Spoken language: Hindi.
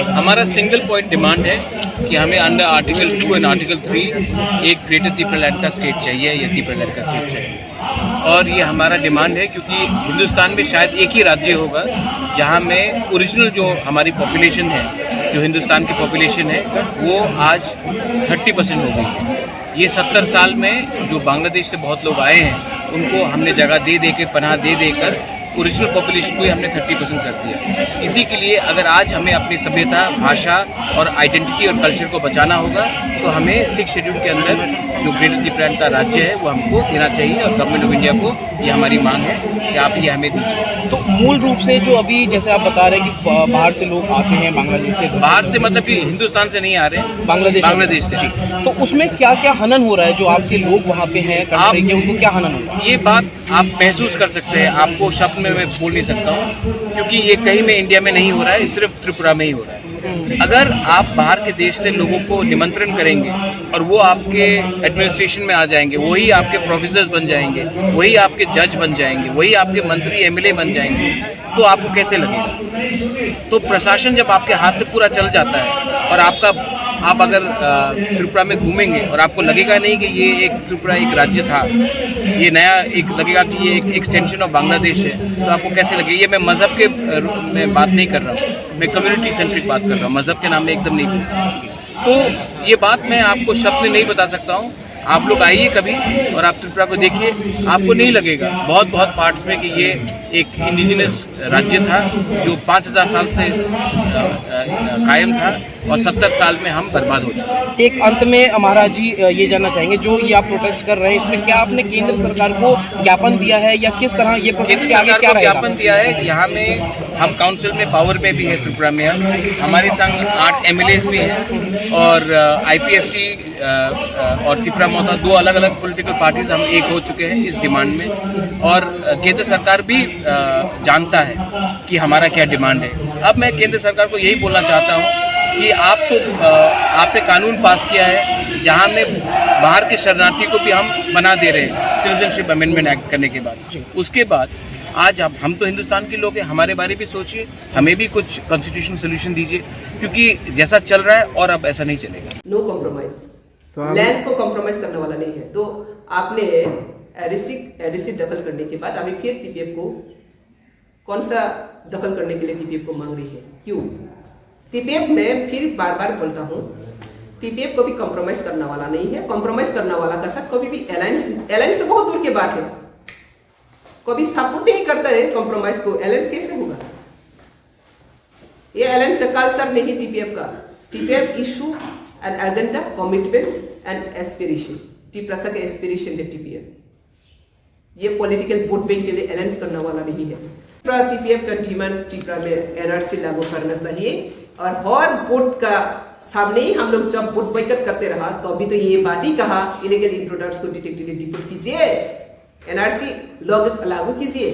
हमारा सिंगल पॉइंट डिमांड है कि हमें अंडर आर्टिकल 2 एंड आर्टिकल 3 एक ग्रेटर त्रिपुरालैंड का स्टेट चाहिए या त्रिपुरालैंड का स्टेट चाहिए। और ये हमारा डिमांड है क्योंकि हिंदुस्तान में शायद एक ही राज्य होगा जहाँ में ओरिजिनल जो हमारी पॉपुलेशन है, जो हिंदुस्तान की पॉपुलेशन है, वो आज 30% हो गई है। ये 70 साल में जो बांग्लादेश से बहुत लोग आए हैं उनको हमने जगह दे दे के, पनाह दे देकर ओरिजिनल पॉपुलेशन को ही हमने 30% कर दिया। इसी के लिए अगर आज हमें अपनी सभ्यता, भाषा और आइडेंटिटी और कल्चर को बचाना होगा तो हमें 6 शेड्यूल के अंदर जो ग्रेटर त्रिपुरालैंड का राज्य है वो हमको देना चाहिए और गवर्नमेंट ऑफ इंडिया को ये हमारी मांग है कि आप ये हमें दीजिए। तो मूल रूप से जो अभी जैसे आप बता रहे हैं कि बाहर से लोग आते हैं, बांग्लादेश से, बाहर से मतलब कि हिंदुस्तान से नहीं आ रहे, बांग्लादेश से। तो उसमें क्या क्या हनन हो रहा है? जो आपके लोग वहाँ पे हैं उनको क्या हनन हो रहा है? ये बात आप महसूस कर सकते हैं, आपको शब्द में मैं बोल नहीं सकता हूँ क्योंकि ये कहीं में इंडिया में नहीं हो रहा है, सिर्फ त्रिपुरा में ही हो रहा है। अगर आप बाहर के देश से लोगों को निमंत्रण करेंगे और वो आपके एडमिनिस्ट्रेशन में आ जाएंगे, वही आपके प्रोफेसर्स बन जाएंगे, वही आपके जज बन जाएंगे, वही आपके मंत्री एमएलए बन जाएंगे, तो आपको कैसे लगेगा? तो प्रशासन जब आपके हाथ से पूरा चल जाता है और आप अगर त्रिपुरा में घूमेंगे और आपको लगेगा नहीं कि ये एक त्रिपुरा एक राज्य था, ये नया एक लगेगा कि ये एक एक्सटेंशन ऑफ बांग्लादेश है, तो आपको कैसे लगेगा? ये मैं मज़हब के में बात नहीं कर रहा हूँ, मैं कम्युनिटी सेंट्रिक बात कर रहा हूँ, मज़हब के नाम में एकदम नहीं। तो ये बात मैं आपको शब्द में नहीं बता सकता हूँ। आप लोग आइए कभी और आप त्रिपुरा को देखिए, आपको नहीं लगेगा बहुत पार्ट्स में कि ये एक इंडिजिनस राज्य था जो 5000 साल से कायम था और 70 साल में हम बर्बाद हो चुके। एक अंत में महाराज जी ये जानना चाहेंगे, जो ये आप प्रोटेस्ट कर रहे हैं इसमें क्या आपने केंद्र सरकार को ज्ञापन दिया है या किस तरह ये केंद्र सरकार को ज्ञापन दिया है? यहाँ में हम काउंसिल में पावर में भी है त्रिपुरा में, हमारे संग 8 एमएलएस भी हैं और IPFT और त्रिपुरा मोता 2 अलग पॉलिटिकल पार्टीज हम एक हो चुके हैं इस डिमांड में और केंद्र सरकार भी जानता है कि हमारा क्या डिमांड है। अब मैं केंद्र सरकार को यही बोलना चाहता हूँ कि आपने कानून पास किया है जहाँ में बाहर के शरणार्थी को भी हम बना दे रहे हैं सिटीजनशिप अमेंडमेंट एक्ट करने के बाद। उसके बाद आज हम तो हिंदुस्तान के लोग हैं, हमारे बारे में सोचिए, हमें भी कुछ कॉन्स्टिट्यूशनल सोल्यूशन दीजिए क्योंकि जैसा चल रहा है और अब ऐसा नहीं चलेगा। नो कॉम्प्रोमाइज, लैंड को कॉम्प्रोमाइज करने वाला नहीं है। तो आपने एडिसी दखल करने के बाद अभी फिर TPF को कौन सा दखल करने के लिए TPF को मांग रही है? क्यों? TPF में फिर बार बोलता हूँ, TPF को भी कॉम्प्रोमाइज करने वाला नहीं है। कॉम्प्रोमाइज करने वाला का साथ कभी भी अलायंस तो बहुत दूर की बात है, कभी सपोर्ट नहीं करता है कॉम्प्रोमाइज को, अलायंस कैसे होगा? ये अलायंस का कल्चर नहीं है TPF का। TPF issue an agenda, commitment and aspiration. Tripura का एस्पिरेशन है TPF। ये पॉलिटिकल वोट बैंक के लिए अलायंस करने वाला नहीं है। TPF का डिमांड त्रिपुरा में NRC लागू करना चाहिए और हर वोट का सामने ही हम लोग जब वोट बैकअप करते रहा तो अभी तो ये बात ही कहा इलीगल इंट्रोडक्ट्स को डिटेक्टिवली डिपोर्ट कीजिए, NRC लागू कीजिए।